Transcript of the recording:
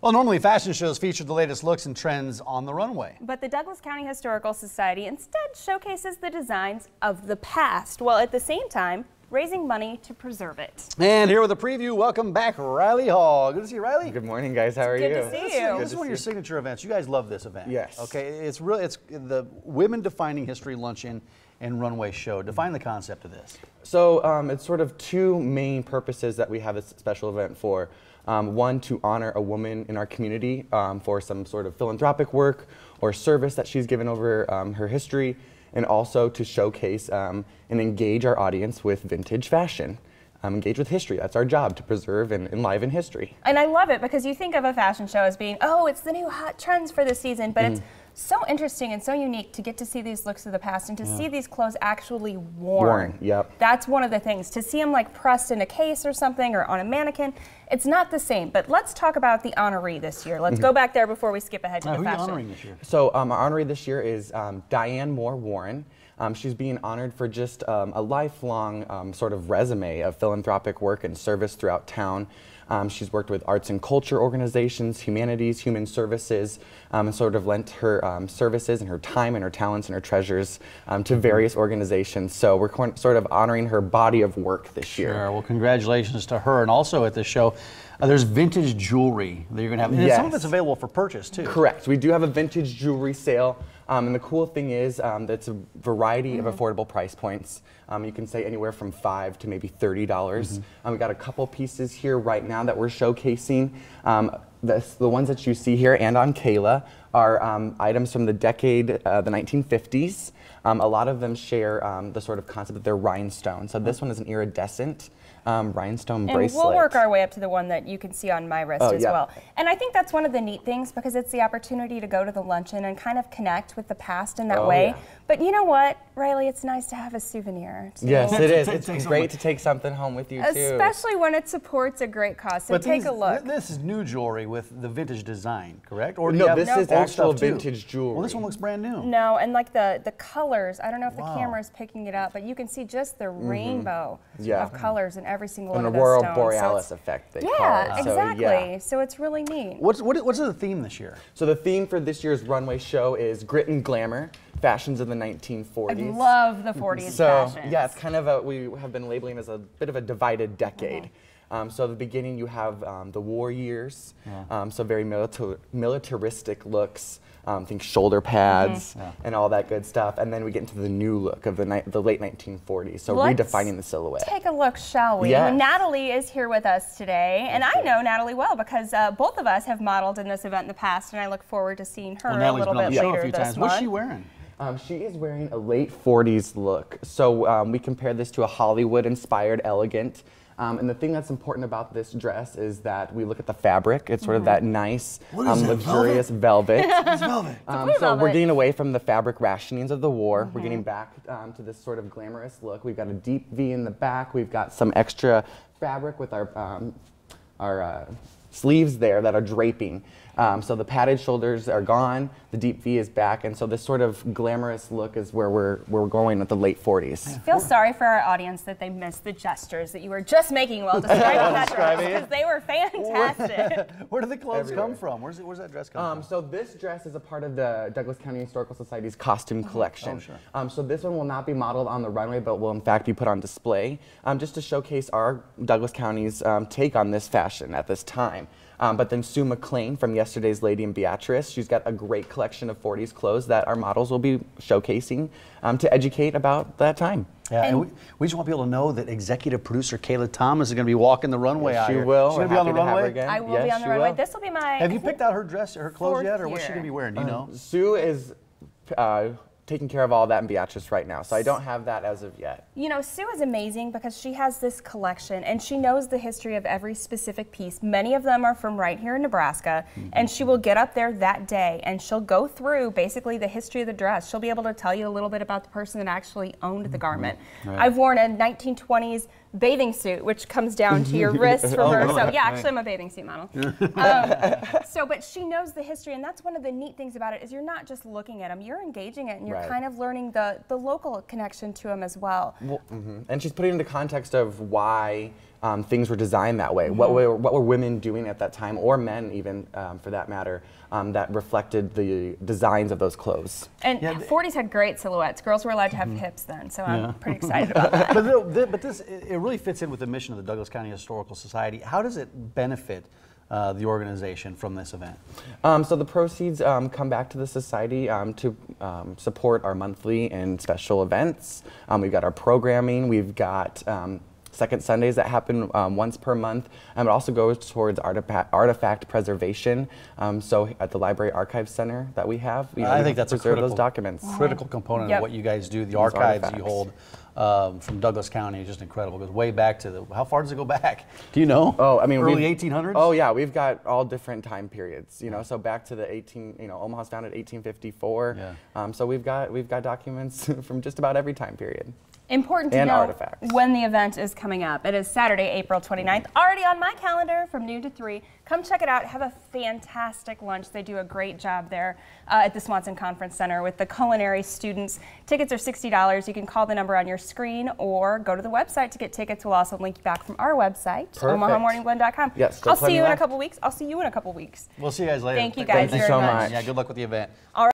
Well, normally fashion shows feature the latest looks and trends on the runway. But the Douglas County Historical Society instead showcases the designs of the past, while at the same time raising money to preserve it. And here with a preview, welcome back Riley Hall. Good to see you, Riley. Good morning, guys. How are you? Good to see you. This is one of your signature events. You guys love this event. Yes. Okay, it's the Women Defining History Luncheon and Runway show. Define the concept of this. So it's sort of two main purposes that we have this special event for. One, to honor a woman in our community for some sort of philanthropic work or service that she's given over her history, and also to showcase and engage our audience with vintage fashion. Engage with history. That's our job, to preserve and enliven history. And I love it because you think of a fashion show as being, oh, it's the new hot trends for this season, but it's so interesting and so unique to get to see these looks of the past and to see these clothes actually worn. Yep. That's one of the things. To see them like pressed in a case or something or on a mannequin, it's not the same. But let's talk about the honoree this year. Let's go back there before we skip ahead to the Who fashion. are you honoring this year? So our honoree this year is Diane Moore Warren. She's being honored for just a lifelong sort of resume of philanthropic work and service throughout town. She's worked with arts and culture organizations, humanities, human services, and sort of lent her services and her time and her talents and her treasures to various organizations. So we're sort of honoring her body of work this year. Sure. Well, congratulations to her. And also at the show, there's vintage jewelry that you're going to have. And some of it's available for purchase, too. Correct. We do have a vintage jewelry sale. And the cool thing is that's a variety of affordable price points. You can say anywhere from $5 to maybe $30. We got a couple pieces here right now that we're showcasing. The ones that you see here and on Kayla are items from the decade, the 1950s. A lot of them share the sort of concept that they're rhinestone. So this one is an iridescent rhinestone bracelet. And we'll work our way up to the one that you can see on my wrist as well. And I think that's one of the neat things because it's the opportunity to go to the luncheon and kind of connect with the past in that way. But you know what, Riley, it's nice to have a souvenir too. Yes, it is. It's great to take something home with you too. Especially when it supports a great cause. So take a look. This is new jewelry with the vintage design, correct? Or no, this is actual vintage jewelry. Well, this one looks brand new. No, and like the colors, I don't know if the camera is picking it up, but you can see just the rainbow of colors in every single one of those stones. An aurora borealis effect, they call it. Yeah, exactly. So it's really neat. What's the theme this year? So the theme for this year's runway show is grit and glamour, fashions of the 1940s. I love the 40s fashions. Yeah, it's kind of we have been labeling as a bit of a divided decade. So at the beginning you have the war years, so very militaristic looks. Think shoulder pads and all that good stuff, and then we get into the new look of the late 1940s, so redefining the silhouette. Take a look, shall we? Yes. Natalie is here with us today, and I know Natalie well because both of us have modeled in this event in the past, and I look forward to seeing her a little bit later this month. What's she wearing? She is wearing a late 40s look, so we compare this to a Hollywood-inspired elegant. And the thing that's important about this dress is that we look at the fabric. It's sort of that nice, luxurious velvet. It's velvet. So we're getting away from the fabric rationings of the war. We're getting back to this sort of glamorous look. We've got a deep V in the back. We've got some extra fabric with our sleeves there that are draping. So the padded shoulders are gone, the deep V is back, and so this sort of glamorous look is where we're going with the late 40s. I feel sorry for our audience that they missed the gestures that you were just making while describing that dress, because they were fantastic. Where do the clothes come from? Where's that dress come from? So this dress is a part of the Douglas County Historical Society's costume collection. So this one will not be modeled on the runway, but will in fact be put on display, just to showcase our Douglas County's take on this fashion at this time. But then Sue McLean from yesterday's Lady and Beatrice, she's got a great collection of 40s clothes that our models will be showcasing to educate about that time. Yeah, and we just want people to know that executive producer Kayla Thomas is going to be walking the runway out here. She will. She's going to be on the runway? I will be on the runway. This will be my... Have you picked out her dress, her clothes yet, or what's she going to be wearing? Do you know? Sue is taking care of all that in Beatrice right now, so I don't have that as of yet. You know, Sue is amazing because she has this collection and she knows the history of every specific piece. Many of them are from right here in Nebraska, and she will get up there that day and she'll go through basically the history of the dress. She'll be able to tell you a little bit about the person that actually owned the garment. I've worn a 1920s bathing suit, which comes down to your wrists from her. So yeah, actually I'm a bathing suit model. But she knows the history, and that's one of the neat things about it is you're not just looking at them, you're engaging it, and you're kind of learning the local connection to them as well. And she's putting into context of why things were designed that way. What were women doing at that time, or men even, for that matter, that reflected the designs of those clothes. And 40s had great silhouettes. Girls were allowed to have hips then, so I'm pretty excited about that. But this, it really fits in with the mission of the Douglas County Historical Society. How does it benefit the organization from this event? So the proceeds come back to the society to support our monthly and special events. We've got our programming. We've got second Sundays that happen once per month. It also goes towards artifact preservation. So at the Library Archive Center that we have, I think that's a critical, those documents. Critical component of what you guys do. The archives you hold from Douglas County is just incredible. It goes way back to how far does it go back? Do you know? Oh, I mean, early 1800s. Oh yeah, we've got all different time periods. So back to the Omaha's founded 1854. Yeah. So we've got documents from just about every time period. Important to know when the event is coming up. It is Saturday, April 29th, already on my calendar from noon to 3. Come check it out. Have a fantastic lunch. They do a great job there at the Swanson Conference Center with the culinary students. Tickets are $60. You can call the number on your screen or go to the website to get tickets. We'll also link you back from our website, OmahaMorningBlend.com. Yes, I'll see you in a couple weeks. I'll see you in a couple weeks. We'll see you guys later. Thank you guys very much. Thank you so much. Yeah, good luck with the event. All right.